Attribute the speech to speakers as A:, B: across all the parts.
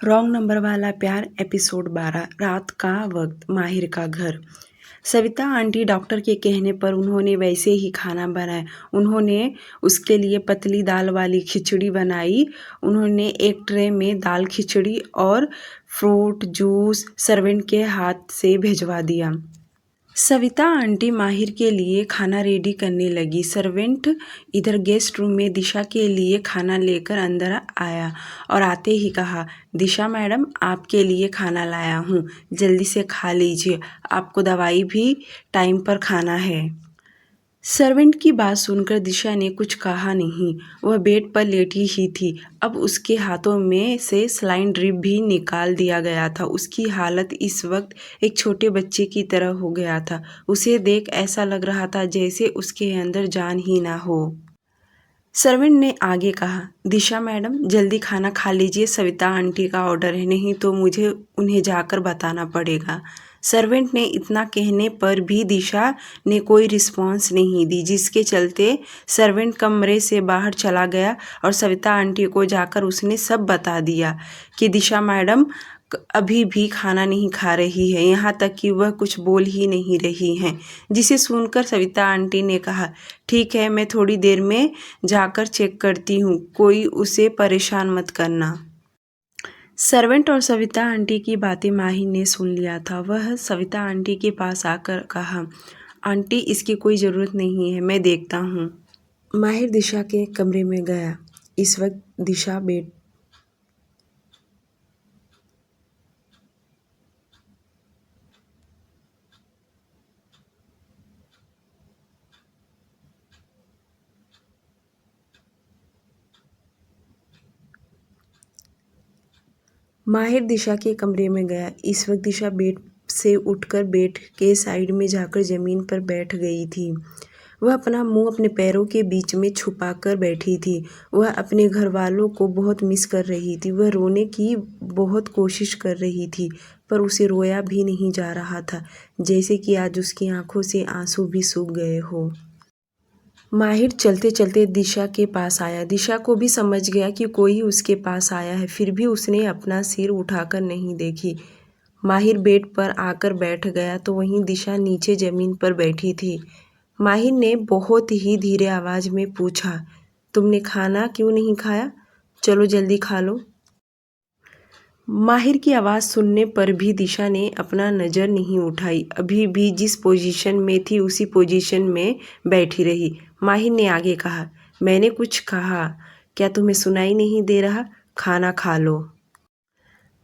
A: Wrong number वाला प्यार episode 12। रात का वक्त, माहिर का घर। सविता आंटी डॉक्टर के कहने पर उन्होंने वैसे ही खाना बनाया। उन्होंने उसके लिए पतली दाल वाली खिचड़ी बनाई। उन्होंने एक ट्रे में दाल खिचड़ी और फ्रूट जूस सर्वेंट के हाथ से भिजवा दिया। सविता आंटी माहिर के लिए खाना रेडी करने लगी। सर्वेंट इधर गेस्ट रूम में दिशा के लिए खाना लेकर अंदर आया और आते ही कहा, दिशा मैडम आपके लिए खाना लाया हूँ, जल्दी से खा लीजिए, आपको दवाई भी टाइम पर खाना है। सर्वेंट की बात सुनकर दिशा ने कुछ कहा नहीं। वह बेड पर लेटी ही थी। अब उसके हाथों में से सलाइन ड्रिप भी निकाल दिया गया था। उसकी हालत इस वक्त एक छोटे बच्चे की तरह हो गया था। उसे देख ऐसा लग रहा था जैसे उसके अंदर जान ही ना हो। सर्वेंट ने आगे कहा, दिशा मैडम जल्दी खाना खा लीजिए, सविता आंटी का ऑर्डर है, नहीं तो मुझे उन्हें जाकर बताना पड़ेगा। सर्वेंट ने इतना कहने पर भी दिशा ने कोई रिस्पॉन्स नहीं दी, जिसके चलते सर्वेंट कमरे से बाहर चला गया और सविता आंटी को जाकर उसने सब बता दिया कि दिशा मैडम अभी भी खाना नहीं खा रही है, यहाँ तक कि वह कुछ बोल ही नहीं रही हैं। जिसे सुनकर सविता आंटी ने कहा, ठीक है, मैं थोड़ी देर में जाकर चेक करती हूँ, कोई उसे परेशान मत करना। सर्वेंट और सविता आंटी की बातें माही ने सुन लिया था। वह सविता आंटी के पास आकर कहा, आंटी इसकी कोई ज़रूरत नहीं है, मैं देखता हूँ। माहिर दिशा के कमरे में गया। इस वक्त दिशा बेड माहिर दिशा के कमरे में गया। इस वक्त दिशा बेड से उठकर बेड के साइड में जाकर ज़मीन पर बैठ गई थी। वह अपना मुंह अपने पैरों के बीच में छुपाकर बैठी थी। वह अपने घर वालों को बहुत मिस कर रही थी। वह रोने की बहुत कोशिश कर रही थी, पर उसे रोया भी नहीं जा रहा था, जैसे कि आज उसकी आंखों से आंसू भी सूख गए हो। माहिर चलते चलते दिशा के पास आया। दिशा को भी समझ गया कि कोई उसके पास आया है, फिर भी उसने अपना सिर उठाकर नहीं देखी। माहिर बेड पर आकर बैठ गया तो वहीं दिशा नीचे ज़मीन पर बैठी थी। माहिर ने बहुत ही धीरे आवाज़ में पूछा, तुमने खाना क्यों नहीं खाया? चलो जल्दी खा लो। माहिर की आवाज़ सुनने पर भी दिशा ने अपना नज़र नहीं उठाई। अभी भी जिस पोजीशन में थी उसी पोजीशन में बैठी रही। माहिर ने आगे कहा, मैंने कुछ कहा, क्या तुम्हें सुनाई नहीं दे रहा? खाना खा लो।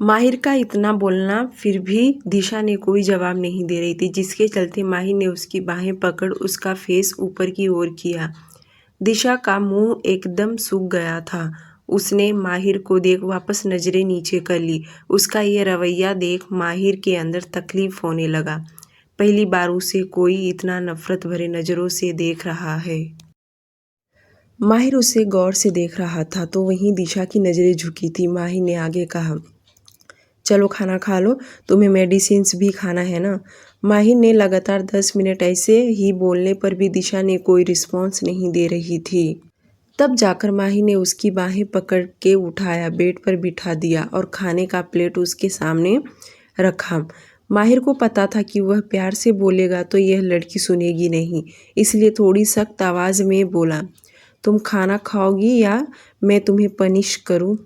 A: माहिर का इतना बोलना फिर भी दिशा ने कोई जवाब नहीं दे रही थी, जिसके चलते माहिर ने उसकी बाहें पकड़ उसका फेस ऊपर की ओर किया। दिशा का मुंह एकदम सूख गया था। उसने माहिर को देख वापस नज़रें नीचे कर ली। उसका यह रवैया देख माहिर के अंदर तकलीफ होने लगा। पहली बार उसे कोई इतना नफरत भरे नज़रों से देख रहा है। माहिर उसे गौर से देख रहा था तो वहीं दिशा की नज़रें झुकी थी। माहिर ने आगे कहा, चलो खाना खा लो, तुम्हें मेडिसिन्स भी खाना है ना। माहिर ने लगातार 10 मिनट ऐसे ही बोलने पर भी दिशा ने कोई रिस्पॉन्स नहीं दे रही थी। तब जाकर माहिर ने उसकी बाहें पकड़ के उठाया, बेड पर बिठा दिया और खाने का प्लेट उसके सामने रखा। माहिर को पता था कि वह प्यार से बोलेगा तो यह लड़की सुनेगी नहीं, इसलिए थोड़ी सख्त आवाज़ में बोला, तुम खाना खाओगी या मैं तुम्हें पनिश करूं?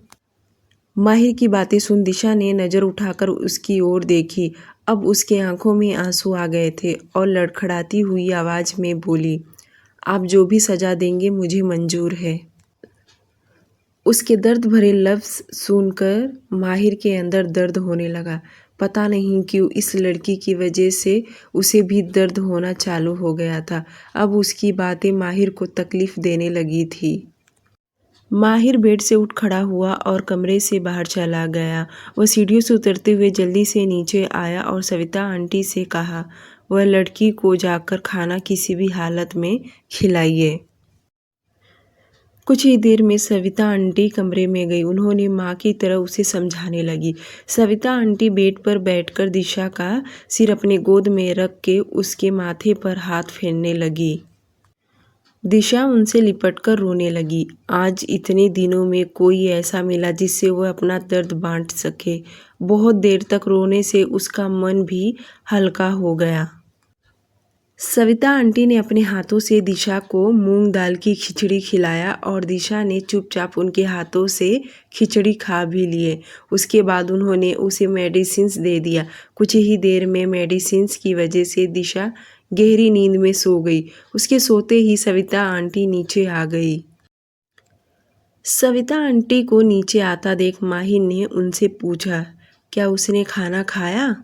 A: माहिर की बातें सुन दिशा ने नज़र उठाकर उसकी ओर देखी। अब उसके आंखों में आंसू आ गए थे और लड़खड़ाती हुई आवाज़ में बोली, आप जो भी सज़ा देंगे मुझे मंजूर है। उसके दर्द भरे लफ्ज़ सुनकर माहिर के अंदर दर्द होने लगा। पता नहीं क्यों इस लड़की की वजह से उसे भी दर्द होना चालू हो गया था। अब उसकी बातें माहिर को तकलीफ़ देने लगी थी। माहिर बेड से उठ खड़ा हुआ और कमरे से बाहर चला गया। वह सीढ़ियों से उतरते हुए जल्दी से नीचे आया और सविता आंटी से कहा, वह लड़की को जाकर खाना किसी भी हालत में खिलाइए। कुछ ही देर में सविता आंटी कमरे में गई। उन्होंने माँ की तरह उसे समझाने लगी। सविता आंटी बेड पर बैठकर दिशा का सिर अपने गोद में रख के उसके माथे पर हाथ फेरने लगी। दिशा उनसे लिपटकर रोने लगी। आज इतने दिनों में कोई ऐसा मिला जिससे वह अपना दर्द बांट सके। बहुत देर तक रोने से उसका मन भी हल्का हो गया। सविता आंटी ने अपने हाथों से दिशा को मूंग दाल की खिचड़ी खिलाया और दिशा ने चुपचाप उनके हाथों से खिचड़ी खा भी लिए। उसके बाद उन्होंने उसे मेडिसिन्स दे दिया। कुछ ही देर में मेडिसिन्स की वजह से दिशा गहरी नींद में सो गई। उसके सोते ही सविता आंटी नीचे आ गई। सविता आंटी को नीचे आता देख माहिर ने उनसे पूछा, क्या उसने खाना खाया?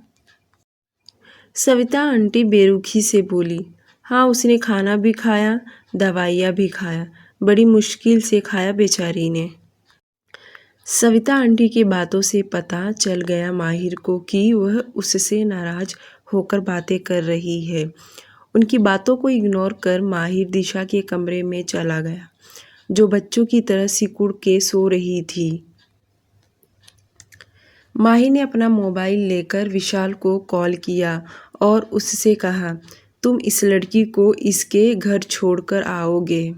A: सविता आंटी बेरुखी से बोली, हाँ उसने खाना भी खाया, दवाइयाँ भी खाया। बड़ी मुश्किल से खाया बेचारी ने। सविता आंटी की बातों से पता चल गया माहिर को कि वह उससे नाराज होकर बातें कर रही है। उनकी बातों को इग्नोर कर माहिर दिशा के कमरे में चला गया, जो बच्चों की तरह सिकुड़ के सो रही थी। माहिर ने अपना मोबाइल लेकर विशाल को कॉल किया और उससे कहा, तुम इस लड़की को इसके घर छोड़कर आओगे।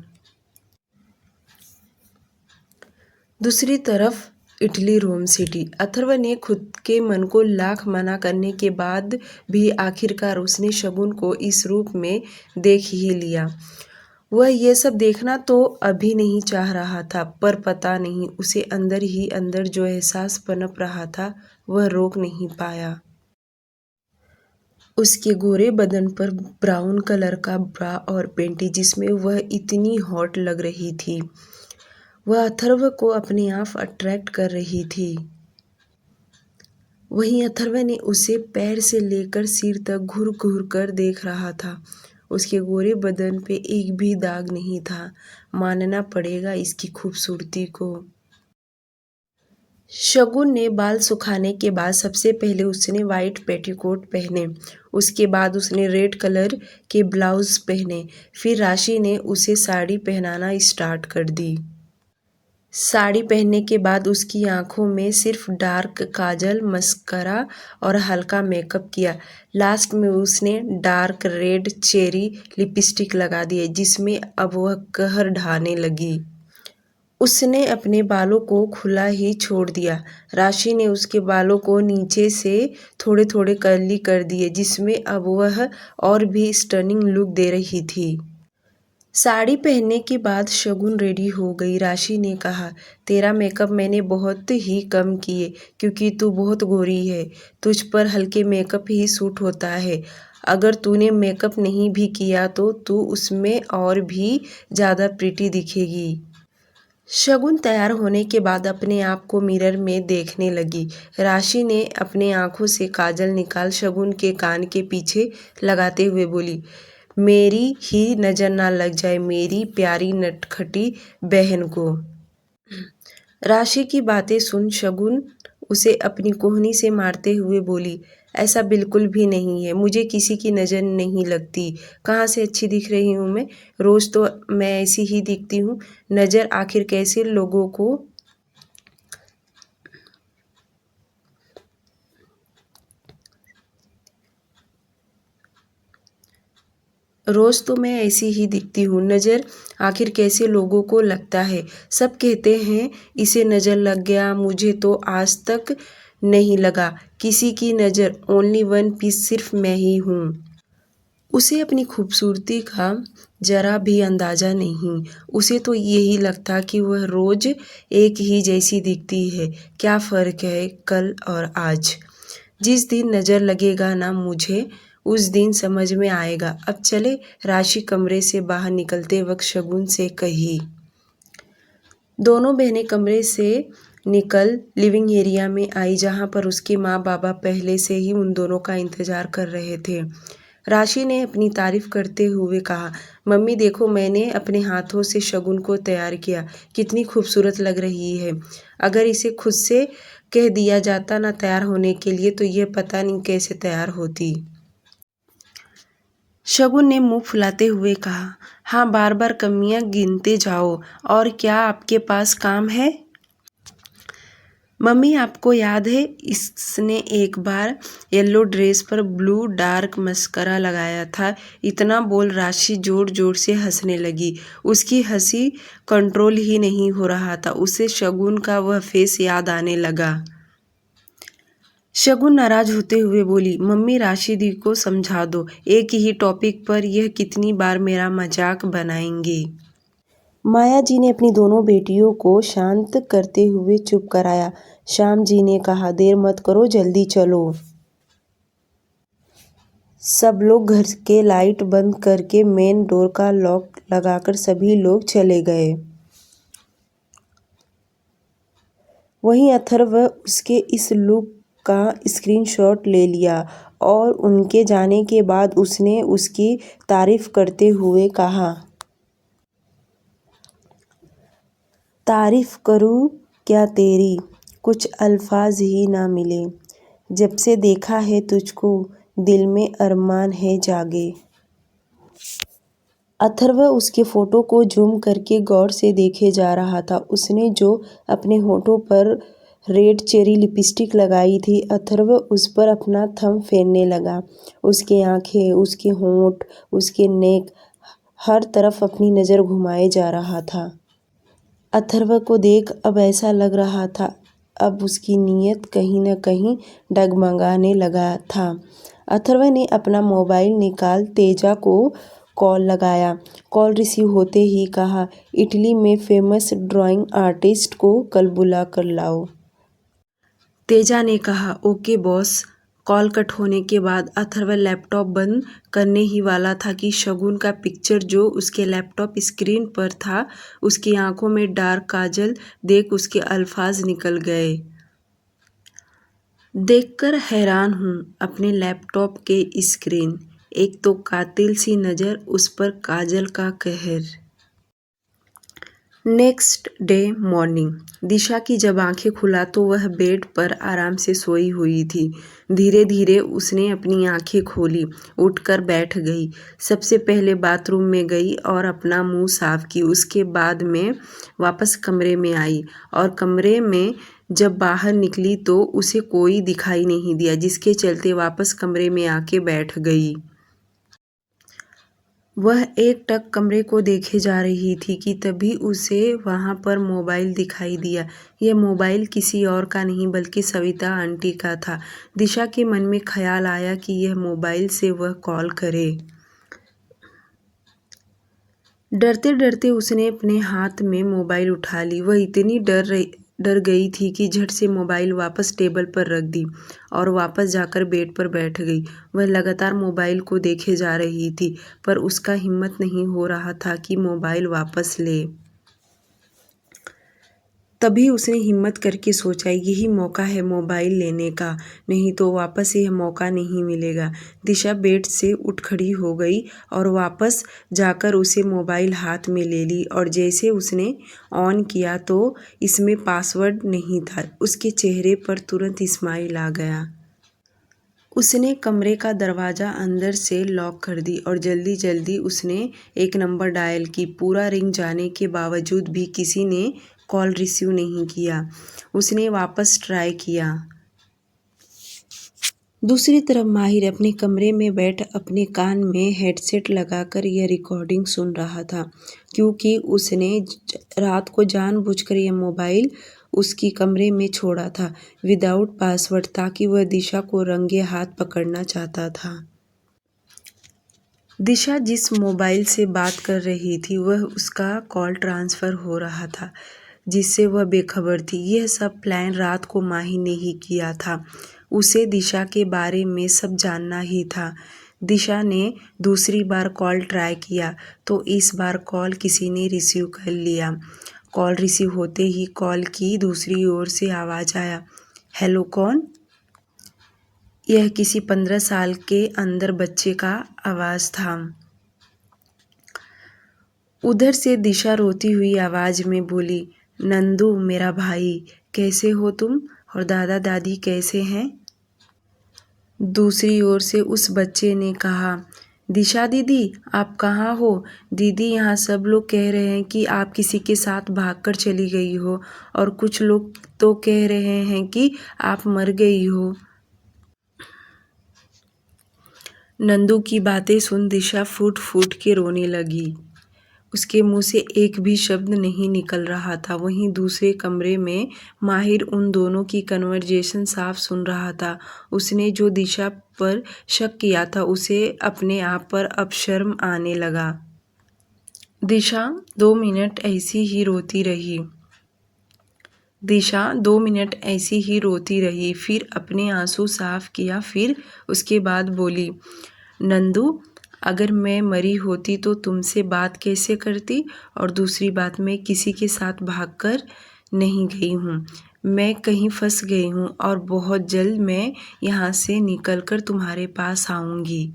A: दूसरी तरफ इटली रोम सिटी। अथर्व ने खुद के मन को लाख मना करने के बाद भी आखिरकार उसने शगुन को इस रूप में देख ही लिया। वह यह सब देखना तो अभी नहीं चाह रहा था, पर पता नहीं उसे अंदर ही अंदर जो एहसास पनप रहा था वह रोक नहीं पाया। उसके गोरे बदन पर ब्राउन कलर का ब्रा और पेंटी जिसमें वह इतनी हॉट लग रही थी, वह अथर्व को अपने आप अट्रैक्ट कर रही थी। वहीं अथर्व ने उसे पैर से लेकर सिर तक घूर घूर कर देख रहा था। उसके गोरे बदन पे एक भी दाग नहीं था। मानना पड़ेगा इसकी खूबसूरती को। शगुन ने बाल सुखाने के बाद सबसे पहले उसने वाइट पेटीकोट पहने। उसके बाद उसने रेड कलर के ब्लाउज पहने। फिर राशि ने उसे साड़ी पहनाना स्टार्ट कर दी। साड़ी पहनने के बाद उसकी आंखों में सिर्फ डार्क काजल, मस्करा और हल्का मेकअप किया। लास्ट में उसने डार्क रेड चेरी लिपस्टिक लगा दिए, जिसमें अब वह कहर ढाने लगी। उसने अपने बालों को खुला ही छोड़ दिया। राशि ने उसके बालों को नीचे से थोड़े थोड़े कर्ली कर दिए, जिसमें अब वह और भी स्टनिंग लुक दे रही थी। साड़ी पहनने के बाद शगुन रेडी हो गई। राशि ने कहा, तेरा मेकअप मैंने बहुत ही कम किए क्योंकि तू बहुत गोरी है। तुझ पर हल्के मेकअप ही सूट होता है। अगर तूने मेकअप नहीं भी किया तो तू उसमें और भी ज़्यादा प्रिटी दिखेगी। शगुन तैयार होने के बाद अपने आप को मिरर में देखने लगी। राशि ने अपने आंखों से काजल निकाल शगुन के कान के पीछे लगाते हुए बोली, मेरी ही नज़र ना लग जाए मेरी प्यारी नटखटी बहन को। राशि की बातें सुन शगुन उसे अपनी कोहनी से मारते हुए बोली, ऐसा बिल्कुल भी नहीं है, मुझे किसी की नज़र नहीं लगती। कहाँ से अच्छी दिख रही हूँ मैं? रोज़ तो मैं ऐसी ही दिखती हूँ। नज़र आखिर कैसे लोगों को रोज़ तो मैं ऐसी ही दिखती हूँ। नज़र आखिर कैसे लोगों को लगता है? सब कहते हैं इसे नज़र लग गया, मुझे तो आज तक नहीं लगा किसी की नज़र। ओनली वन पीस सिर्फ मैं ही हूँ। उसे अपनी खूबसूरती का जरा भी अंदाज़ा नहीं। उसे तो यही लगता कि वह रोज़ एक ही जैसी दिखती है। क्या फ़र्क है कल और आज? जिस दिन नज़र लगेगा ना मुझे, उस दिन समझ में आएगा। अब चले। राशि कमरे से बाहर निकलते वक्त शगुन से कही। दोनों बहनें कमरे से निकल लिविंग एरिया में आई, जहाँ पर उसके माँ बाबा पहले से ही उन दोनों का इंतज़ार कर रहे थे। राशि ने अपनी तारीफ करते हुए कहा, मम्मी देखो मैंने अपने हाथों से शगुन को तैयार किया, कितनी खूबसूरत लग रही है। अगर इसे खुद से कह दिया जाता ना तैयार होने के लिए तो ये पता नहीं कैसे तैयार होती। शगुन ने मुंह फुलाते हुए कहा, हाँ बार बार कमियां गिनते जाओ। और क्या आपके पास काम है? मम्मी आपको याद है इसने एक बार येलो ड्रेस पर ब्लू डार्क मस्करा लगाया था। इतना बोल राशि जोर जोर से हंसने लगी। उसकी हंसी कंट्रोल ही नहीं हो रहा था। उसे शगुन का वह फेस याद आने लगा। शगुन नाराज होते हुए बोली, मम्मी राशि दी को समझा दो, एक ही टॉपिक पर यह कितनी बार मेरा मजाक बनाएंगे। माया जी ने अपनी दोनों बेटियों को शांत करते हुए चुप कराया। श्याम जी ने कहा, देर मत करो, जल्दी चलो। सब लोग घर के लाइट बंद करके मेन डोर का लॉक लगाकर सभी लोग चले गए। वहीं अथर्व उसके इस लुक का स्क्रीनशॉट ले लिया और उनके जाने के बाद उसने उसकी तारीफ करते हुए कहा, तारीफ करूं क्या तेरी, कुछ अल्फाज ही ना मिले। जब से देखा है तुझको दिल में अरमान है जागे। अथर्व उसके फोटो को जूम करके गौर से देखे जा रहा था। उसने जो अपने होठों पर रेड चेरी लिपस्टिक लगाई थी, अथर्व उस पर अपना थंब फेरने लगा। उसकी आंखें, उसके होंठ, उसके नेक, हर तरफ अपनी नज़र घुमाए जा रहा था। अथर्व को देख अब ऐसा लग रहा था अब उसकी नीयत कहीं न कहीं डगमगाने लगा था। अथर्व ने अपना मोबाइल निकाल तेजा को कॉल लगाया। कॉल रिसीव होते ही कहा, इटली में फेमस ड्राइंग आर्टिस्ट को कल बुला कर लाओ। तेजा ने कहा, ओके बॉस। कॉल कट होने के बाद अथर्व लैपटॉप बंद करने ही वाला था कि शगुन का पिक्चर जो उसके लैपटॉप स्क्रीन पर था, उसकी आंखों में डार्क काजल देख उसके अल्फाज निकल गए। देखकर हैरान हूँ अपने लैपटॉप के स्क्रीन, एक तो कातिल सी नज़र, उस पर काजल का कहर। नेक्स्ट डे मॉर्निंग, दिशा की जब आंखें खुला तो वह बेड पर आराम से सोई हुई थी। धीरे धीरे उसने अपनी आंखें खोली, उठकर बैठ गई। सबसे पहले बाथरूम में गई और अपना मुंह साफ की। उसके बाद में वापस कमरे में आई और कमरे में जब बाहर निकली तो उसे कोई दिखाई नहीं दिया, जिसके चलते वापस कमरे में आके बैठ गई। वह एकटक कमरे को देखे जा रही थी कि तभी उसे वहाँ पर मोबाइल दिखाई दिया। यह मोबाइल किसी और का नहीं बल्कि सविता आंटी का था। दिशा के मन में ख्याल आया कि यह मोबाइल से वह कॉल करे। डरते डरते उसने अपने हाथ में मोबाइल उठा ली। वह इतनी डर गई थी कि झट से मोबाइल वापस टेबल पर रख दी और वापस जाकर बेड पर बैठ गई। वह लगातार मोबाइल को देखे जा रही थी पर उसका हिम्मत नहीं हो रहा था कि मोबाइल वापस ले। तभी उसने हिम्मत करके सोचा, यही मौका है मोबाइल लेने का, नहीं तो वापस यह मौका नहीं मिलेगा। दिशा बेड से उठ खड़ी हो गई और वापस जाकर उसे मोबाइल हाथ में ले ली और जैसे उसने ऑन किया तो इसमें पासवर्ड नहीं था। उसके चेहरे पर तुरंत स्माइल आ गया। उसने कमरे का दरवाज़ा अंदर से लॉक कर दी और जल्दी जल्दी उसने एक नंबर डायल की। पूरा रिंग जाने के बावजूद भी किसी ने कॉल रिसीव नहीं किया। उसने वापस ट्राई किया। दूसरी तरफ माहिर अपने कमरे में बैठ अपने कान में हेडसेट लगाकर यह रिकॉर्डिंग सुन रहा था, क्योंकि उसने रात को जानबूझकर यह मोबाइल उसकी कमरे में छोड़ा था विदाउट पासवर्ड, ताकि वह दिशा को रंगे हाथ पकड़ना चाहता था। दिशा जिस मोबाइल से बात कर रही थी वह उसका कॉल ट्रांसफ़र हो रहा था, जिससे वह बेखबर थी। यह सब प्लान रात को माही ने ही किया था। उसे दिशा के बारे में सब जानना ही था। दिशा ने दूसरी बार कॉल ट्राई किया तो इस बार कॉल किसी ने रिसीव कर लिया। कॉल रिसीव होते ही कॉल की दूसरी ओर से आवाज़ आया, हेलो कौन? यह किसी 15 साल के अंदर बच्चे का आवाज़ था। उधर से दिशा रोती हुई आवाज़ में बोली, नंदू मेरा भाई, कैसे हो तुम और दादा दादी कैसे हैं? दूसरी ओर से उस बच्चे ने कहा, दिशा दीदी, आप कहाँ हो? दीदी, यहाँ सब लोग कह रहे हैं कि आप किसी के साथ भागकर चली गई हो और कुछ लोग तो कह रहे हैं कि आप मर गई हो। नंदू की बातें सुन दिशा फूट फूट के रोने लगी। उसके मुंह से एक भी शब्द नहीं निकल रहा था। वहीं दूसरे कमरे में माहिर उन दोनों की कन्वर्जेशन साफ सुन रहा था। उसने जो दिशा पर शक किया था उसे अपने आप पर अब शर्म आने लगा। दिशा 2 मिनट ऐसी ही रोती रही। दिशा 2 मिनट ऐसी ही रोती रही, फिर अपने आंसू साफ किया, फिर उसके बाद बोली, नंदू, अगर मैं मरी होती तो तुमसे बात कैसे करती? और दूसरी बात, मैं किसी के साथ भागकर नहीं गई हूँ। मैं कहीं फंस गई हूँ और बहुत जल्द मैं यहाँ से निकलकर तुम्हारे पास आऊँगी।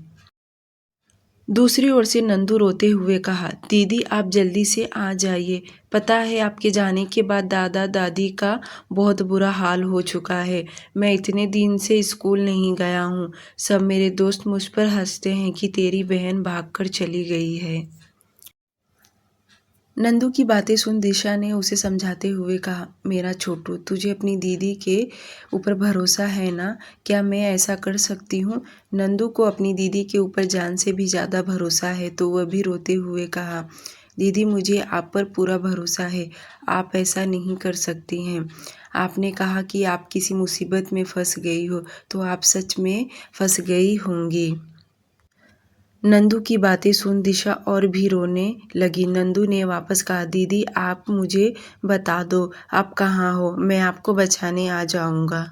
A: दूसरी ओर से नंदू रोते हुए कहा, दीदी आप जल्दी से आ जाइए। पता है आपके जाने के बाद दादा दादी का बहुत बुरा हाल हो चुका है। मैं इतने दिन से स्कूल नहीं गया हूँ। सब मेरे दोस्त मुझ पर हंसते हैं कि तेरी बहन भागकर चली गई है। नंदू की बातें सुन दिशा ने उसे समझाते हुए कहा, मेरा छोटू, तुझे अपनी दीदी के ऊपर भरोसा है ना? क्या मैं ऐसा कर सकती हूँ? नंदू को अपनी दीदी के ऊपर जान से भी ज़्यादा भरोसा है, तो वह भी रोते हुए कहा, दीदी मुझे आप पर पूरा भरोसा है। आप ऐसा नहीं कर सकती हैं। आपने कहा कि आप किसी मुसीबत में फंस गई हो, तो आप सच में फंस गई होंगी। नंदू की बातें सुन दिशा और भी रोने लगी। नंदू ने वापस कहा, दीदी आप मुझे बता दो आप कहाँ हो, मैं आपको बचाने आ जाऊँगा।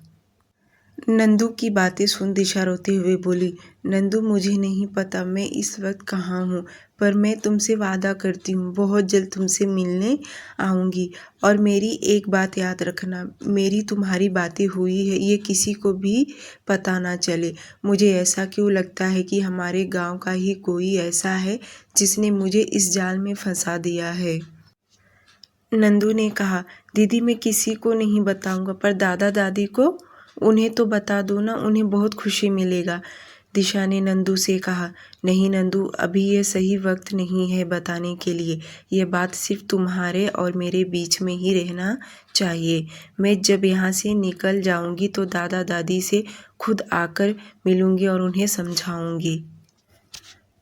A: नंदू की बातें सुन दिशा रोते हुए बोली, नंदू मुझे नहीं पता मैं इस वक्त कहाँ हूँ, पर मैं तुमसे वादा करती हूँ बहुत जल्द तुमसे मिलने आऊँगी। और मेरी एक बात याद रखना, मेरी तुम्हारी बातें हुई है ये किसी को भी पता ना चले। मुझे ऐसा क्यों लगता है कि हमारे गांव का ही कोई ऐसा है जिसने मुझे इस जाल में फंसा दिया है। नंदू ने कहा, दीदी मैं किसी को नहीं बताऊंगा, पर दादा दादी को उन्हें तो बता दो ना, उन्हें बहुत खुशी मिलेगा। दिशा ने नंदू से कहा, नहीं नंदू, अभी ये सही वक्त नहीं है बताने के लिए। ये बात सिर्फ तुम्हारे और मेरे बीच में ही रहना चाहिए। मैं जब यहाँ से निकल जाऊँगी तो दादा दादी से खुद आकर मिलूँगी और उन्हें समझाऊँगी।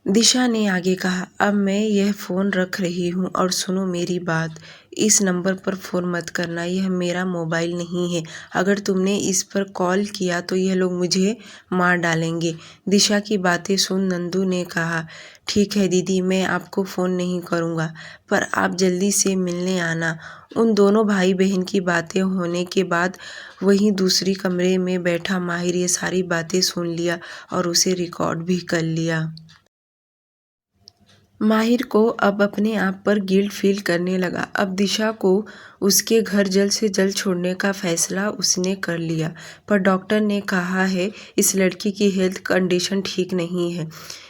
A: दिशा ने आगे कहा, अब मैं यह फ़ोन रख रही हूँ और सुनो मेरी बात, इस नंबर पर फ़ोन मत करना, यह मेरा मोबाइल नहीं है। अगर तुमने इस पर कॉल किया तो यह लोग मुझे मार डालेंगे। दिशा की बातें सुन नंदू ने कहा, ठीक है दीदी, मैं आपको फ़ोन नहीं करूँगा, पर आप जल्दी से मिलने आना। उन दोनों भाई बहन की बातें होने के बाद वहीं दूसरी कमरे में बैठा माहिर ये सारी बातें सुन लिया और उसे रिकॉर्ड भी कर लिया। माहिर को अब अपने आप पर गिल्ट फील करने लगा। अब दिशा को उसके घर जल्द से जल्द छोड़ने का फैसला उसने कर लिया, पर डॉक्टर ने कहा है इस लड़की की हेल्थ कंडीशन ठीक नहीं है,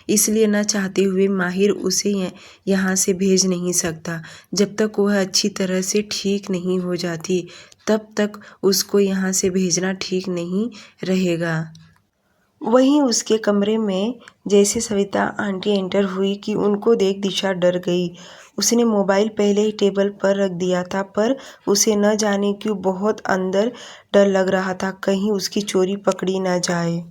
A: इसलिए न चाहते हुए माहिर उसे यहाँ से भेज नहीं सकता। जब तक वह अच्छी तरह से ठीक नहीं हो जाती तब तक उसको यहाँ से भेजना ठीक नहीं रहेगा। वहीं उसके कमरे में जैसे सविता आंटी एंटर हुई कि उनको देख दिशा डर गई। उसने मोबाइल पहले ही टेबल पर रख दिया था, पर उसे न जाने क्यों बहुत अंदर डर लग रहा था कहीं उसकी चोरी पकड़ी न जाए।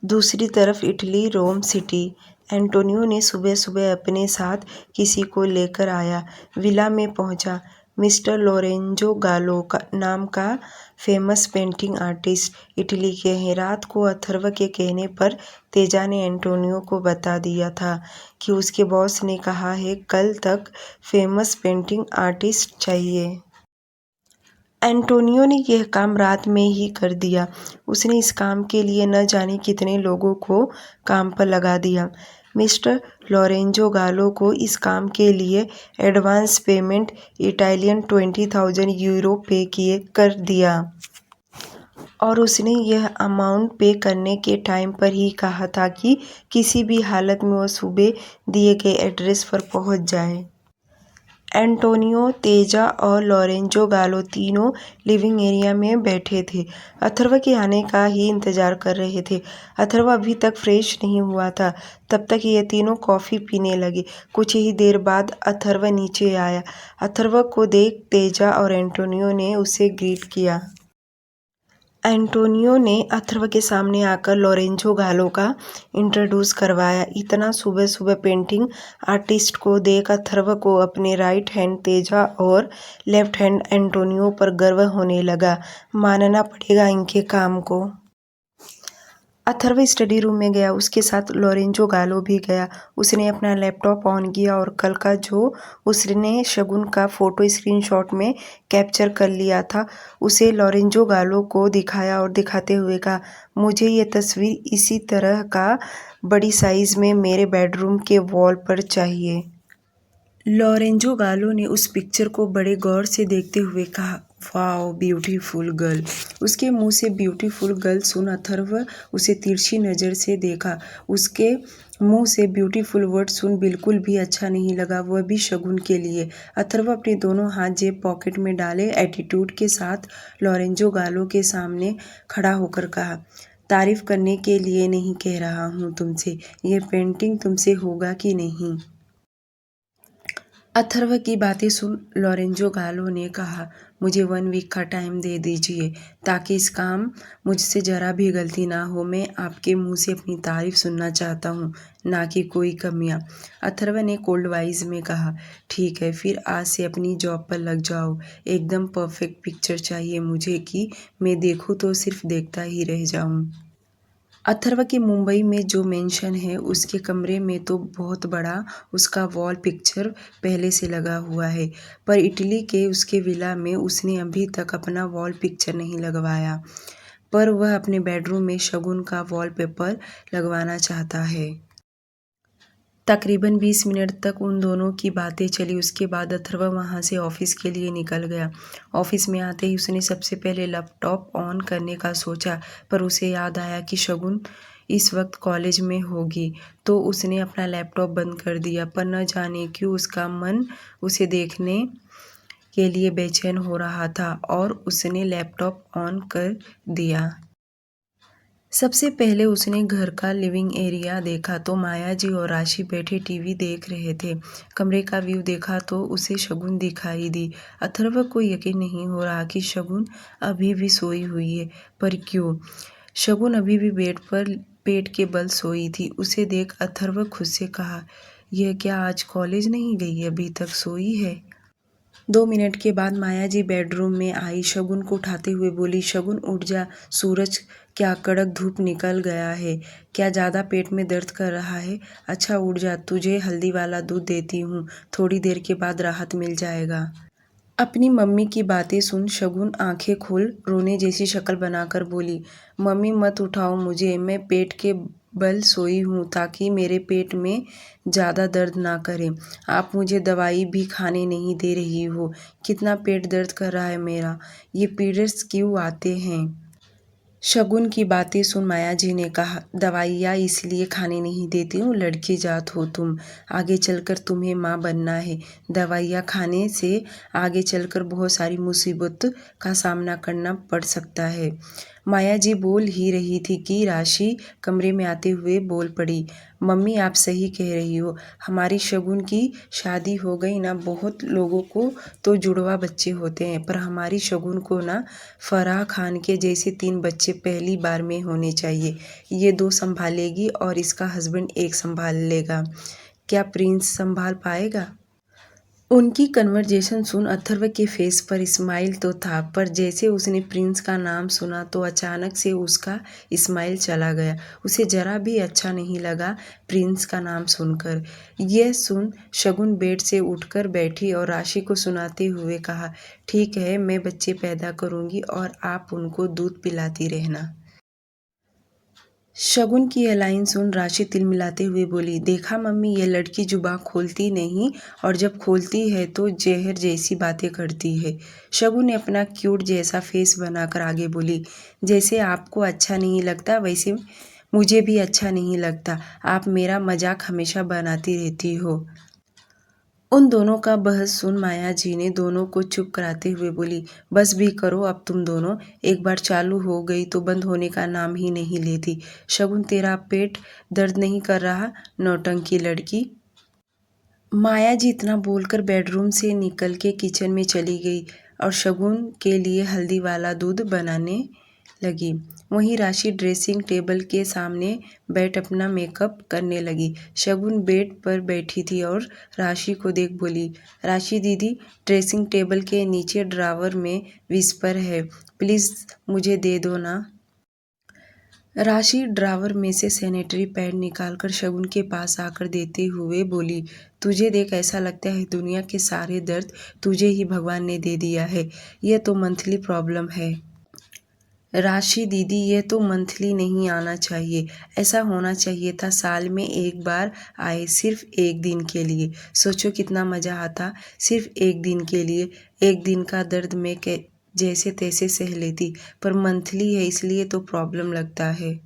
A: दूसरी तरफ इटली रोम सिटी। एंटोनियो ने सुबह सुबह अपने साथ किसी को लेकर आया। विला में पहुंचा। मिस्टर लोरेंजो गालो नाम का फेमस पेंटिंग आर्टिस्ट इटली के हैं। रात को अथर्व के कहने पर तेजा ने एंटोनियो को बता दिया था कि उसके बॉस ने कहा है कल तक फेमस पेंटिंग आर्टिस्ट चाहिए। एंटोनियो ने यह काम रात में ही कर दिया। उसने इस काम के लिए न जाने कितने लोगों को काम पर लगा दिया। मिस्टर लोरेंजो गालो को इस काम के लिए एडवांस पेमेंट इटालियन 20,000 यूरो पे कर दिया और उसने यह अमाउंट पे करने के टाइम पर ही कहा था कि किसी भी हालत में वह सुबह दिए गए एड्रेस पर पहुंच जाए। एंटोनियो, तेजा और लोरेंजो गालो तीनों लिविंग एरिया में बैठे थे। अथर्व के आने का ही इंतजार कर रहे थे। अथर्व अभी तक फ्रेश नहीं हुआ था। तब तक ये तीनों कॉफ़ी पीने लगे। कुछ ही देर बाद अथर्व नीचे आया। अथर्व को देख तेजा और एंटोनियो ने उसे ग्रीट किया। एंटोनियो ने अथर्व के सामने आकर लोरेंजो गालो का इंट्रोड्यूस करवाया। इतना सुबह सुबह पेंटिंग आर्टिस्ट को देख अथर्व को अपने राइट हैंड तेजा और लेफ्ट हैंड एंटोनियो पर गर्व होने लगा। मानना पड़ेगा इनके काम को। अथर्व स्टडी रूम में गया। उसके साथ लोरेंजो गालो भी गया। उसने अपना लैपटॉप ऑन किया और कल का जो उसने शगुन का फ़ोटो स्क्रीनशॉट में कैप्चर कर लिया था उसे लोरेंजो गालो को दिखाया और दिखाते हुए कहा, मुझे ये तस्वीर इसी तरह का बड़ी साइज़ में मेरे बेडरूम के वॉल पर चाहिए। लोरेंजो गालो ने उस पिक्चर को बड़े गौर से देखते हुए कहा, वाओ ब्यूटीफुल गर्ल। उसके मुंह से ब्यूटीफुल गर्ल सुन अथर्व उसे तिरछी नज़र से देखा। उसके मुंह से ब्यूटीफुल वर्ड सुन बिल्कुल भी अच्छा नहीं लगा, वह भी शगुन के लिए। अथर्व अपने दोनों हाथ जेब पॉकेट में डाले एटीट्यूड के साथ लोरेंजो गालो के सामने खड़ा होकर कहा, तारीफ करने के लिए नहीं कह रहा हूँ तुमसे, ये पेंटिंग तुमसे होगा कि नहीं। अथर्व की बातें सुन लोरेंजो गालो ने कहा, मुझे 1 वीक का टाइम दे दीजिए ताकि इस काम मुझसे ज़रा भी गलती ना हो। मैं आपके मुंह से अपनी तारीफ सुनना चाहता हूँ, ना कि कोई कमियाँ। अथर्व ने कोल्ड वॉइस में कहा, ठीक है फिर आज से अपनी जॉब पर लग जाओ। एकदम परफेक्ट पिक्चर चाहिए मुझे कि मैं देखूँ तो सिर्फ देखता ही रह जाऊँ। अथर्व के मुंबई में जो मेंशन है उसके कमरे में तो बहुत बड़ा उसका वॉल पिक्चर पहले से लगा हुआ है, पर इटली के उसके विला में उसने अभी तक अपना वॉल पिक्चर नहीं लगवाया। पर वह अपने बेडरूम में शगुन का वॉलपेपर लगवाना चाहता है। तकरीबन 20 मिनट तक उन दोनों की बातें चली। उसके बाद अथर्व वहाँ से ऑफिस के लिए निकल गया। ऑफिस में आते ही उसने सबसे पहले लैपटॉप ऑन करने का सोचा, पर उसे याद आया कि शगुन इस वक्त कॉलेज में होगी, तो उसने अपना लैपटॉप बंद कर दिया। पर न जाने क्यों उसका मन उसे देखने के लिए बेचैन हो रहा था और उसने लैपटॉप ऑन कर दिया। सबसे पहले उसने घर का लिविंग एरिया देखा तो माया जी और राशि बैठे टीवी देख रहे थे। कमरे का व्यू देखा तो उसे शगुन दिखाई दी। अथर्व को यकीन नहीं हो रहा कि शगुन अभी भी सोई हुई है, पर क्यों? शगुन अभी भी बेड पर पेट के बल सोई थी। उसे देख अथर्व खुद से कहा, यह क्या आज कॉलेज नहीं गई, अभी तक सोई है। 2 मिनट के बाद माया जी बेडरूम में आई। शगुन को उठाते हुए बोली, शगुन उठ जा, सूरज क्या कड़क धूप निकल गया है। क्या ज़्यादा पेट में दर्द कर रहा है? अच्छा उठ जा, तुझे हल्दी वाला दूध देती हूँ, थोड़ी देर के बाद राहत मिल जाएगा। अपनी मम्मी की बातें सुन शगुन आंखें खोल रोने जैसी शक्ल बनाकर बोली, मम्मी मत उठाओ मुझे, मैं पेट के बल सोई हूँ ताकि मेरे पेट में ज़्यादा दर्द ना करे। आप मुझे दवाई भी खाने नहीं दे रही हो। कितना पेट दर्द कर रहा है मेरा, ये पीरियड्स क्यों आते हैं? शगुन की बातें सुन माया जी ने कहा, दवाइयाँ इसलिए खाने नहीं देती हूँ, लड़की जात हो तुम, आगे चलकर तुम्हें माँ बनना है। दवाइयाँ खाने से आगे चलकर बहुत सारी मुसीबत का सामना करना पड़ सकता है। माया जी बोल ही रही थी कि राशि कमरे में आते हुए बोल पड़ी, मम्मी आप सही कह रही हो, हमारी शगुन की शादी हो गई ना, बहुत लोगों को तो जुड़वा बच्चे होते हैं, पर हमारी शगुन को ना फराह खान के जैसे 3 बच्चे पहली बार में होने चाहिए। ये 2 संभालेगी और इसका हस्बैंड 1 संभाल लेगा। क्या प्रिंस संभाल पाएगा? उनकी कन्वर्जेशन सुन अथर्व के फेस पर स्माइल तो था, पर जैसे उसने प्रिंस का नाम सुना तो अचानक से उसका स्माइल चला गया। उसे ज़रा भी अच्छा नहीं लगा प्रिंस का नाम सुनकर। यह सुन शगुन बेड से उठकर बैठी और राशि को सुनाते हुए कहा, ठीक है मैं बच्चे पैदा करूँगी और आप उनको दूध पिलाती रहना। शगुन की यह लाइन सुन राशि तिलमिलाते हुए बोली, देखा मम्मी, ये लड़की जुबान खोलती नहीं और जब खोलती है तो जहर जैसी बातें करती है। शगुन ने अपना क्यूट जैसा फेस बनाकर आगे बोली, जैसे आपको अच्छा नहीं लगता वैसे मुझे भी अच्छा नहीं लगता, आप मेरा मजाक हमेशा बनाती रहती हो। उन दोनों का बहस सुन माया जी ने दोनों को चुप कराते हुए बोली, बस भी करो अब तुम दोनों, एक बार चालू हो गई तो बंद होने का नाम ही नहीं लेती। शगुन, तेरा पेट दर्द नहीं कर रहा, नौटंकी लड़की। माया जी इतना बोलकर बेडरूम से निकल के किचन में चली गई और शगुन के लिए हल्दी वाला दूध बनाने लगी। वहीं राशि ड्रेसिंग टेबल के सामने बैठ अपना मेकअप करने लगी। शगुन बेड पर बैठी थी और राशि को देख बोली, राशि दीदी, ड्रेसिंग टेबल के नीचे ड्रावर में विस्पर है, प्लीज़ मुझे दे दो ना। राशि ड्रावर में से सैनिटरी पैड निकालकर शगुन के पास आकर देते हुए बोली, तुझे देख ऐसा लगता है दुनिया के सारे दर्द तुझे ही भगवान ने दे दिया है। यह तो मंथली प्रॉब्लम है। राशि दीदी, ये तो मंथली नहीं आना चाहिए, ऐसा होना चाहिए था साल में एक बार आए, सिर्फ एक दिन के लिए। सोचो कितना मज़ा आता, सिर्फ एक दिन के लिए। एक दिन का दर्द मैं जैसे तैसे सह लेती, पर मंथली है इसलिए तो प्रॉब्लम लगता है।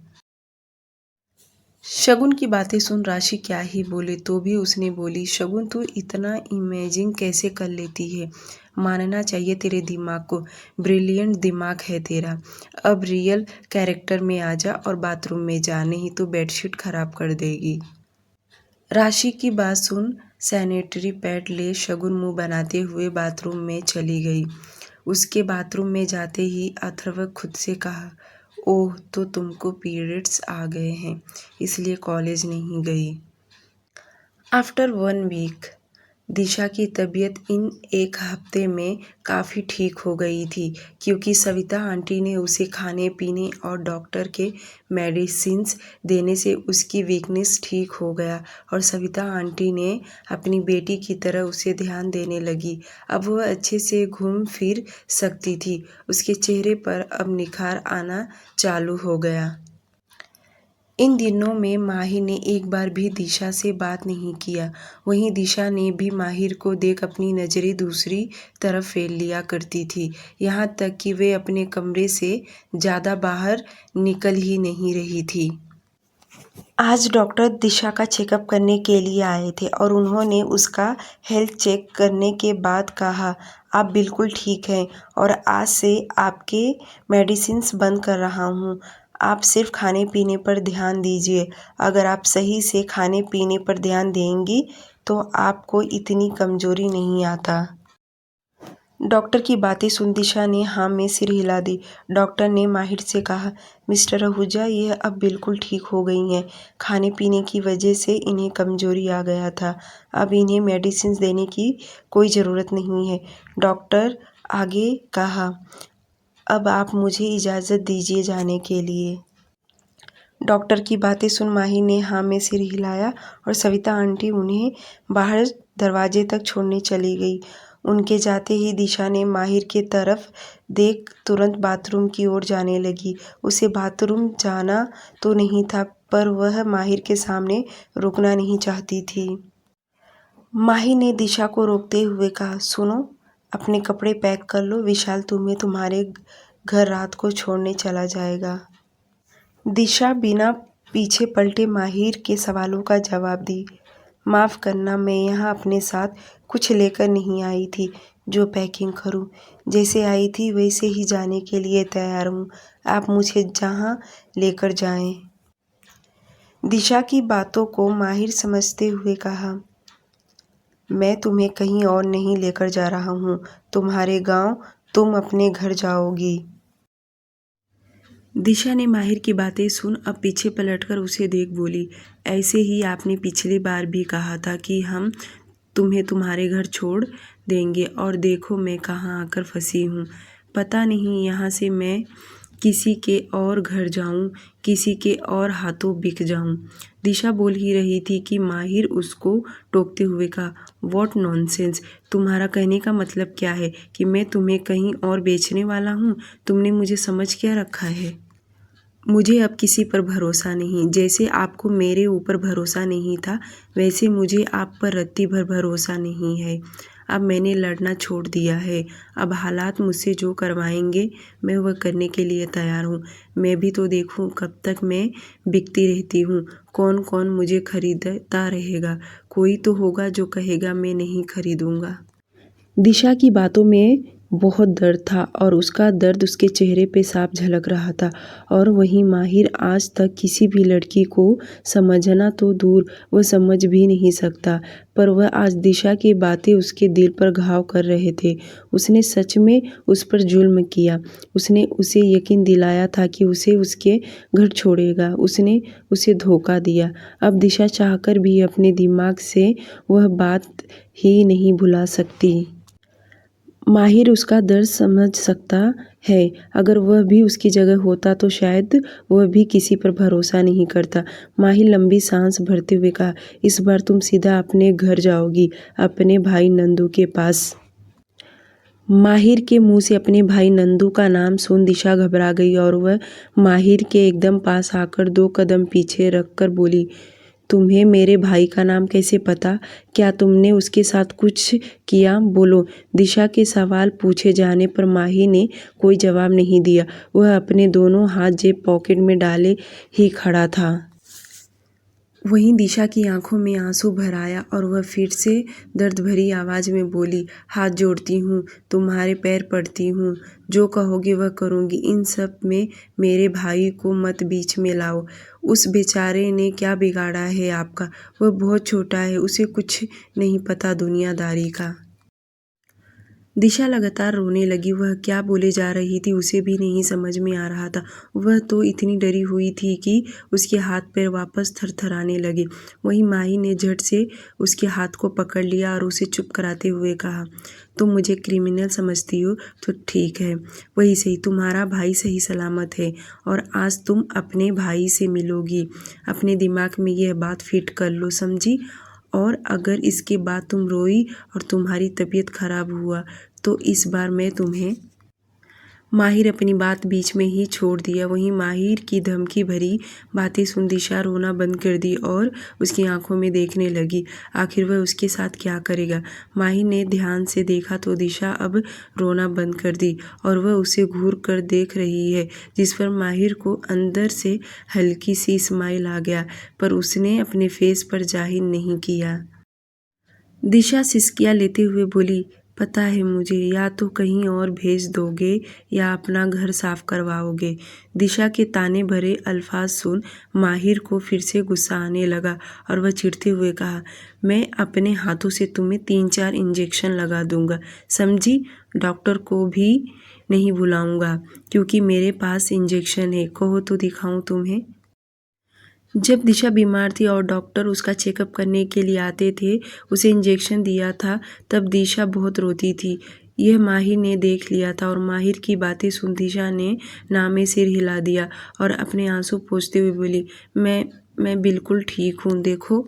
A: शगुन की बातें सुन राशि क्या ही बोले, तो भी उसने बोली, शगुन तू इतना इमेजिन कैसे कर लेती है, मानना चाहिए तेरे दिमाग को, ब्रिलियंट दिमाग है तेरा। अब रियल कैरेक्टर में आ जा और बाथरूम में जा, नहीं तो बेडशीट खराब कर देगी। राशि की बात सुन सैनिटरी पैड ले शगुन मुंह बनाते हुए बाथरूम में चली गई। उसके बाथरूम में जाते ही अथर्व खुद से कहा, ओह तो तुमको पीरियड्स आ गए हैं, इसलिए कॉलेज नहीं गई। आफ्टर 1 वीक दिशा की तबीयत इन एक हफ्ते में काफ़ी ठीक हो गई थी, क्योंकि सविता आंटी ने उसे खाने पीने और डॉक्टर के मेडिसिन्स देने से उसकी वीकनेस ठीक हो गया और सविता आंटी ने अपनी बेटी की तरह उसे ध्यान देने लगी। अब वह अच्छे से घूम फिर सकती थी। उसके चेहरे पर अब निखार आना चालू हो गया। इन दिनों में माहिर ने एक बार भी दिशा से बात नहीं किया। वहीं दिशा ने भी माहिर को देख अपनी नज़रें दूसरी तरफ फेर लिया करती थी, यहाँ तक कि वे अपने कमरे से ज़्यादा बाहर निकल ही नहीं रही थी। आज डॉक्टर दिशा का चेकअप करने के लिए आए थे और उन्होंने उसका हेल्थ चेक करने के बाद कहा, आप बिल्कुल ठीक हैं और आज से आपके मेडिसिन्स बंद कर रहा हूँ। आप सिर्फ खाने पीने पर ध्यान दीजिए। अगर आप सही से खाने पीने पर ध्यान देंगी तो आपको इतनी कमज़ोरी नहीं आता। डॉक्टर की बातें सुन दिशा ने हाँ में सिर हिला दी। डॉक्टर ने माहिर से कहा, मिस्टर आहूजा, यह अब बिल्कुल ठीक हो गई हैं। खाने पीने की वजह से इन्हें कमज़ोरी आ गया था। अब इन्हें मेडिसिन देने की कोई ज़रूरत नहीं है। डॉक्टर आगे कहा, अब आप मुझे इजाज़त दीजिए जाने के लिए। डॉक्टर की बातें सुन माहिर ने हाँ में सिर हिलाया और सविता आंटी उन्हें बाहर दरवाजे तक छोड़ने चली गई। उनके जाते ही दिशा ने माहिर के तरफ देख तुरंत बाथरूम की ओर जाने लगी। उसे बाथरूम जाना तो नहीं था, पर वह माहिर के सामने रुकना नहीं चाहती थी। माहिर ने दिशा को रोकते हुए कहा, सुनो, अपने कपड़े पैक कर लो, विशाल तुम्हें तुम्हारे घर रात को छोड़ने चला जाएगा। दिशा बिना पीछे पलटे माहिर के सवालों का जवाब दी, माफ़ करना, मैं यहाँ अपने साथ कुछ लेकर नहीं आई थी जो पैकिंग करूँ। जैसे आई थी वैसे ही जाने के लिए तैयार हूँ। आप मुझे जहाँ लेकर जाएं। दिशा की बातों को माहिर समझते हुए कहा, मैं तुम्हें कहीं और नहीं लेकर जा रहा हूँ, तुम्हारे गांव, तुम अपने घर जाओगी। दिशा ने माहिर की बातें सुन अब पीछे पलटकर उसे देख बोली, ऐसे ही आपने पिछली बार भी कहा था कि हम तुम्हें तुम्हारे घर छोड़ देंगे और देखो मैं कहाँ आकर फंसी हूँ। पता नहीं यहाँ से मैं किसी के और घर जाऊँ, किसी के और हाथों बिक जाऊँ। दिशा बोल ही रही थी कि माहिर उसको टोकते हुए कहा, व्हाट नॉनसेंस, तुम्हारा कहने का मतलब क्या है कि मैं तुम्हें कहीं और बेचने वाला हूँ? तुमने मुझे समझ क्या रखा है? मुझे अब किसी पर भरोसा नहीं। जैसे आपको मेरे ऊपर भरोसा नहीं था, वैसे मुझे आप पर रत्ती भर भरोसा नहीं है। अब मैंने लड़ना छोड़ दिया है। अब हालात मुझसे जो करवाएंगे मैं वह करने के लिए तैयार हूँ। मैं भी तो देखूँ कब तक मैं बिकती रहती हूँ। कौन कौन मुझे खरीदता रहेगा। कोई तो होगा जो कहेगा मैं नहीं खरीदूँगा। दिशा की बातों में बहुत दर्द था और उसका दर्द उसके चेहरे पे साफ झलक रहा था। और वहीं माहिर आज तक किसी भी लड़की को समझना तो दूर, वह समझ भी नहीं सकता, पर वह आज दिशा की बातें उसके दिल पर घाव कर रहे थे। उसने सच में उस पर जुल्म किया। उसने उसे यकीन दिलाया था कि उसे उसके घर छोड़ेगा। उसने उसे धोखा दिया। अब दिशा चाहकर भी अपने दिमाग से वह बात ही नहीं भुला सकती। माहिर उसका दर्द समझ सकता है। अगर वह भी उसकी जगह होता तो शायद वह भी किसी पर भरोसा नहीं करता। माहिर लंबी सांस भरते हुए कहा, इस बार तुम सीधा अपने घर जाओगी, अपने भाई नंदू के पास। माहिर के मुंह से अपने भाई नंदू का नाम सुन दिशा घबरा गई और वह माहिर के एकदम पास आकर 2 कदम पीछे रखकर बोली, तुम्हें मेरे भाई का नाम कैसे पता? क्या तुमने उसके साथ कुछ किया? बोलो। दिशा के सवाल पूछे जाने पर माहिर ने कोई जवाब नहीं दिया। वह अपने दोनों हाथ जेब पॉकेट में डाले ही खड़ा था। वहीं दिशा की आंखों में आंसू भर आया और वह फिर से दर्द भरी आवाज़ में बोली, हाथ जोड़ती हूँ, तुम्हारे पैर पड़ती हूँ, जो कहोगे वह करूँगी। इन सब में मेरे भाई को मत बीच में लाओ। उस बेचारे ने क्या बिगाड़ा है आपका? वह बहुत छोटा है, उसे कुछ नहीं पता दुनियादारी का। दिशा लगातार रोने लगी। वह क्या बोले जा रही थी उसे भी नहीं समझ में आ रहा था। वह तो इतनी डरी हुई थी कि उसके हाथ पैर वापस थरथराने लगे। वहीं माही ने झट से उसके हाथ को पकड़ लिया और उसे चुप कराते हुए कहा, तुम मुझे क्रिमिनल समझती हो तो ठीक है, वही सही, तुम्हारा भाई सही सलामत है और आज तुम अपने भाई से मिलोगी। अपने दिमाग में यह बात फिट कर लो, समझी? और अगर इसके बाद तुम रोई और तुम्हारी तबीयत खराब हुआ तो इस बार मैं तुम्हें। माहिर अपनी बात बीच में ही छोड़ दिया। वहीं माहिर की धमकी भरी बातें सुन दिशा रोना बंद कर दी और उसकी आंखों में देखने लगी। आखिर वह उसके साथ क्या करेगा? माहिर ने ध्यान से देखा तो दिशा अब रोना बंद कर दी और वह उसे घूर कर देख रही है, जिस पर माहिर को अंदर से हल्की सी स्माइल आ गया, पर उसने अपने फेस पर जाहिर नहीं किया। दिशा सिसकियाँ लेते हुए बोली, पता है मुझे, या तो कहीं और भेज दोगे या अपना घर साफ करवाओगे। दिशा के ताने भरे अल्फाज सुन माहिर को फिर से गुस्सा आने लगा और वह चिढ़ते हुए कहा, मैं अपने हाथों से तुम्हें 3-4 इंजेक्शन लगा दूंगा, समझी? डॉक्टर को भी नहीं बुलाऊंगा क्योंकि मेरे पास इंजेक्शन है। कहो तो दिखाऊं तुम्हें। जब दिशा बीमार थी और डॉक्टर उसका चेकअप करने के लिए आते थे, उसे इंजेक्शन दिया था, तब दिशा बहुत रोती थी। यह माहिर ने देख लिया था और माहिर की बातें सुन दिशा ने नामे सिर हिला दिया और अपने आंसू पोंछते हुए बोली, मैं बिल्कुल ठीक हूँ, देखो।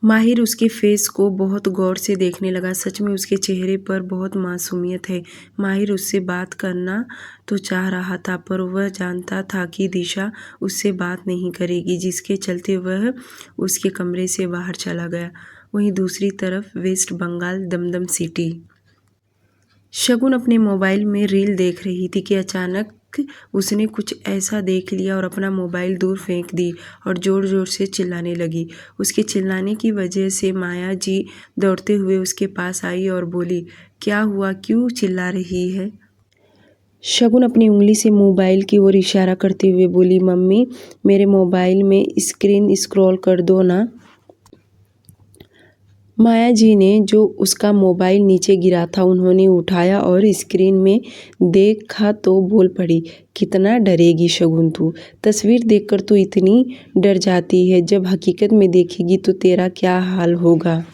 A: माहिर उसके फेस को बहुत गौर से देखने लगा। सच में उसके चेहरे पर बहुत मासूमियत है। माहिर उससे बात करना तो चाह रहा था, पर वह जानता था कि दिशा उससे बात नहीं करेगी, जिसके चलते वह उसके कमरे से बाहर चला गया। वहीं दूसरी तरफ वेस्ट बंगाल दमदम सिटी। शगुन अपने मोबाइल में रील देख रही थी कि अचानक उसने कुछ ऐसा देख लिया और अपना मोबाइल दूर फेंक दी और ज़ोर ज़ोर से चिल्लाने लगी। उसके चिल्लाने की वजह से माया जी दौड़ते हुए उसके पास आई और बोली, क्या हुआ, क्यों चिल्ला रही है? शगुन अपनी उंगली से मोबाइल की ओर इशारा करते हुए बोली, मम्मी, मेरे मोबाइल में स्क्रीन स्क्रॉल कर दो ना। माया जी ने जो उसका मोबाइल नीचे गिरा था उन्होंने उठाया और स्क्रीन में देखा तो बोल पड़ी, कितना डरेगी शगुन तू। तस्वीर देखकर तू इतनी डर जाती है, जब हकीकत में देखेगी तो तेरा क्या हाल होगा।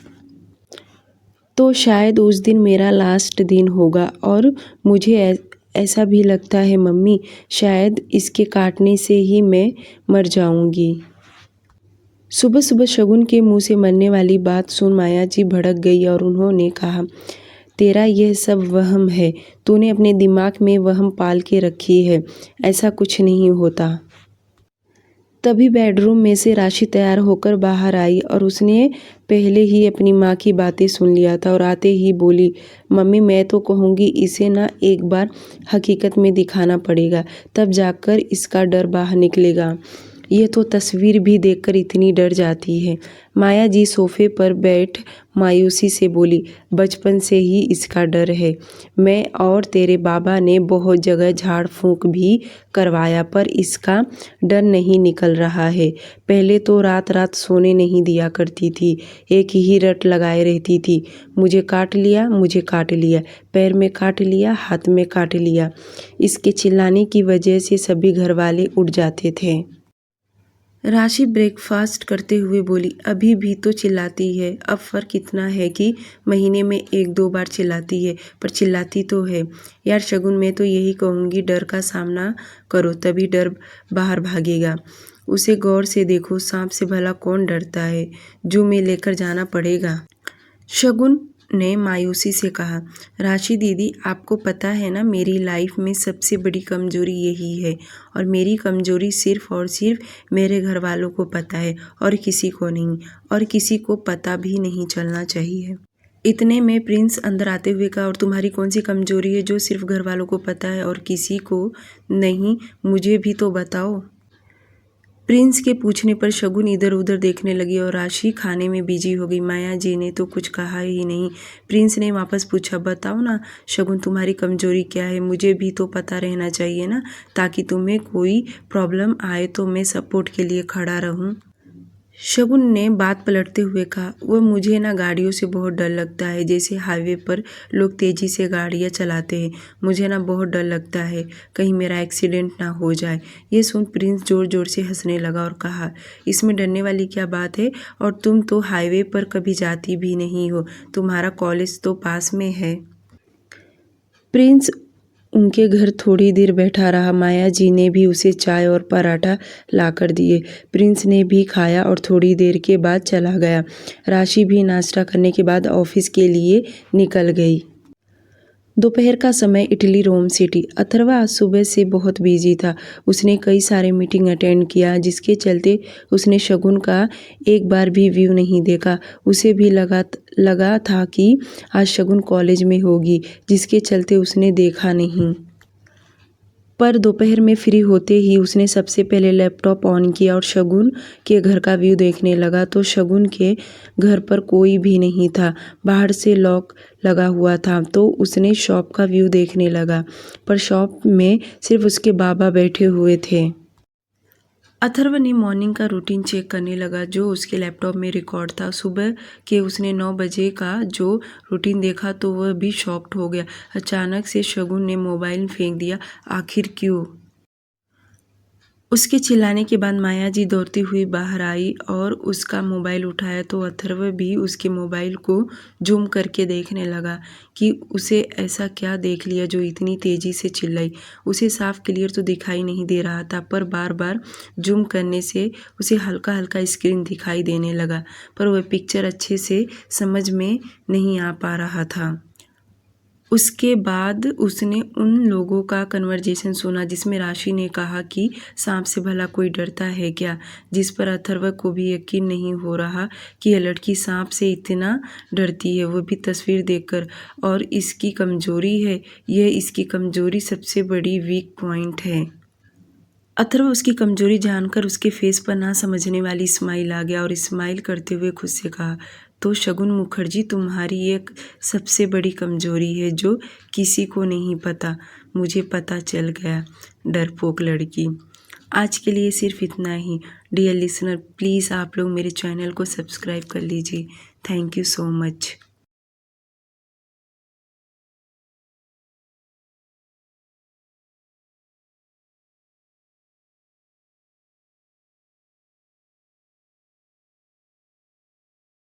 A: तो शायद उस दिन मेरा लास्ट दिन होगा और मुझे ऐसा भी लगता है मम्मी, शायद इसके काटने से ही मैं मर जाऊंगी। सुबह सुबह शगुन के मुंह से मरने वाली बात सुन माया जी भड़क गई और उन्होंने कहा, तेरा यह सब वहम है, तूने अपने दिमाग में वहम पाल के रखी है, ऐसा कुछ नहीं होता। तभी बेडरूम में से राशि तैयार होकर बाहर आई और उसने पहले ही अपनी माँ की बातें सुन लिया था और आते ही बोली, मम्मी मैं तो कहूँगी इसे ना एक बार हकीकत में दिखाना पड़ेगा, तब जाकर इसका डर बाहर निकलेगा। यह तो तस्वीर भी देखकर इतनी डर जाती है। माया जी सोफे पर बैठ मायूसी से बोली, बचपन से ही इसका डर है। मैं और तेरे बाबा ने बहुत जगह झाड़ फूंक भी करवाया पर इसका डर नहीं निकल रहा है। पहले तो रात रात सोने नहीं दिया करती थी, एक ही रट लगाए रहती थी, मुझे काट लिया, मुझे काट लिया, पैर में काट लिया, हाथ में काट लिया। इसके चिल्लाने की वजह से सभी घर वाले उठ जाते थे। राशि ब्रेकफास्ट करते हुए बोली, अभी भी तो चिल्लाती है। अब फ़र्क इतना है कि महीने में 1-2 बार चिल्लाती है, पर चिल्लाती तो है। यार शगुन, मैं तो यही कहूँगी डर का सामना करो, तभी डर बाहर भागेगा। उसे गौर से देखो, सांप से भला कौन डरता है। जू में लेकर जाना पड़ेगा। शगुन ने मायूसी से कहा, राशि दीदी आपको पता है ना मेरी लाइफ में सबसे बड़ी कमज़ोरी यही है और मेरी कमज़ोरी सिर्फ़ और सिर्फ मेरे घर वालों को पता है और किसी को नहीं, और किसी को पता भी नहीं चलना चाहिए। इतने में प्रिंस अंदर आते हुए कहा, और तुम्हारी कौन सी कमज़ोरी है जो सिर्फ घर वालों को पता है और किसी को नहीं, मुझे भी तो बताओ। प्रिंस के पूछने पर शगुन इधर उधर देखने लगी और राशि खाने में बिजी हो गई। माया जी ने तो कुछ कहा ही नहीं। प्रिंस ने वापस पूछा, बताओ ना शगुन तुम्हारी कमज़ोरी क्या है, मुझे भी तो पता रहना चाहिए ना, ताकि तुम्हें कोई प्रॉब्लम आए तो मैं सपोर्ट के लिए खड़ा रहूं। शगुन ने बात पलटते हुए कहा, वो मुझे ना गाड़ियों से बहुत डर लगता है। जैसे हाईवे पर लोग तेज़ी से गाड़ियाँ चलाते हैं, मुझे ना बहुत डर लगता है कहीं मेरा एक्सीडेंट ना हो जाए। ये सुन प्रिंस ज़ोर ज़ोर से हंसने लगा और कहा, इसमें डरने वाली क्या बात है, और तुम तो हाईवे पर कभी जाती भी नहीं हो, तुम्हारा कॉलेज तो पास में है। प्रिंस उनके घर थोड़ी देर बैठा रहा। माया जी ने भी उसे चाय और पराठा लाकर दिए। प्रिंस ने भी खाया और थोड़ी देर के बाद चला गया। राशि भी नाश्ता करने के बाद ऑफिस के लिए निकल गई। दोपहर का समय, इटली रोम सिटी। अथर्वा आज सुबह से बहुत बिजी था। उसने कई सारे मीटिंग अटेंड किया, जिसके चलते उसने शगुन का एक बार भी व्यू नहीं देखा। उसे भी लगा था कि आज शगुन कॉलेज में होगी, जिसके चलते उसने देखा नहीं। पर दोपहर में फ्री होते ही उसने सबसे पहले लैपटॉप ऑन किया और शगुन के घर का व्यू देखने लगा तो शगुन के घर पर कोई भी नहीं था। बाहर से लॉक लगा हुआ था तो उसने शॉप का व्यू देखने लगा, पर शॉप में सिर्फ उसके बाबा बैठे हुए थे। अथर्व ने मॉर्निंग का रूटीन चेक करने लगा जो उसके लैपटॉप में रिकॉर्ड था। सुबह के उसने 9 बजे का जो रूटीन देखा तो वह भी शॉक्ड हो गया। अचानक से शगुन ने मोबाइल फेंक दिया। आखिर क्यों? उसके चिल्लाने के बाद माया जी दौड़ती हुई बाहर आई और उसका मोबाइल उठाया तो अथर्व भी उसके मोबाइल को जूम करके देखने लगा कि उसे ऐसा क्या देख लिया जो इतनी तेज़ी से चिल्लाई। उसे साफ क्लियर तो दिखाई नहीं दे रहा था, पर बार बार जूम करने से उसे हल्का हल्का स्क्रीन दिखाई देने लगा, पर वह पिक्चर अच्छे से समझ में नहीं आ पा रहा था। उसके बाद उसने उन लोगों का कन्वर्जेशन सुना जिसमें राशि ने कहा कि सांप से भला कोई डरता है क्या, जिस पर अथर्व को भी यकीन नहीं हो रहा कि यह लड़की सांप से इतना डरती है, वो भी तस्वीर देखकर। और इसकी कमज़ोरी है, यह इसकी कमज़ोरी सबसे बड़ी वीक पॉइंट है। अथर्व उसकी कमज़ोरी जानकर उसके फेस पर ना समझने वाली स्माइल आ गया और स्माइल करते हुए खुद से कहा, तो शगुन मुखर्जी तुम्हारी एक सबसे बड़ी कमज़ोरी है जो किसी को नहीं पता, मुझे पता चल गया, डरपोक लड़की। आज के लिए सिर्फ इतना ही। डियर लिसनर, प्लीज़ आप लोग मेरे चैनल को सब्सक्राइब कर लीजिए। Thank you so much.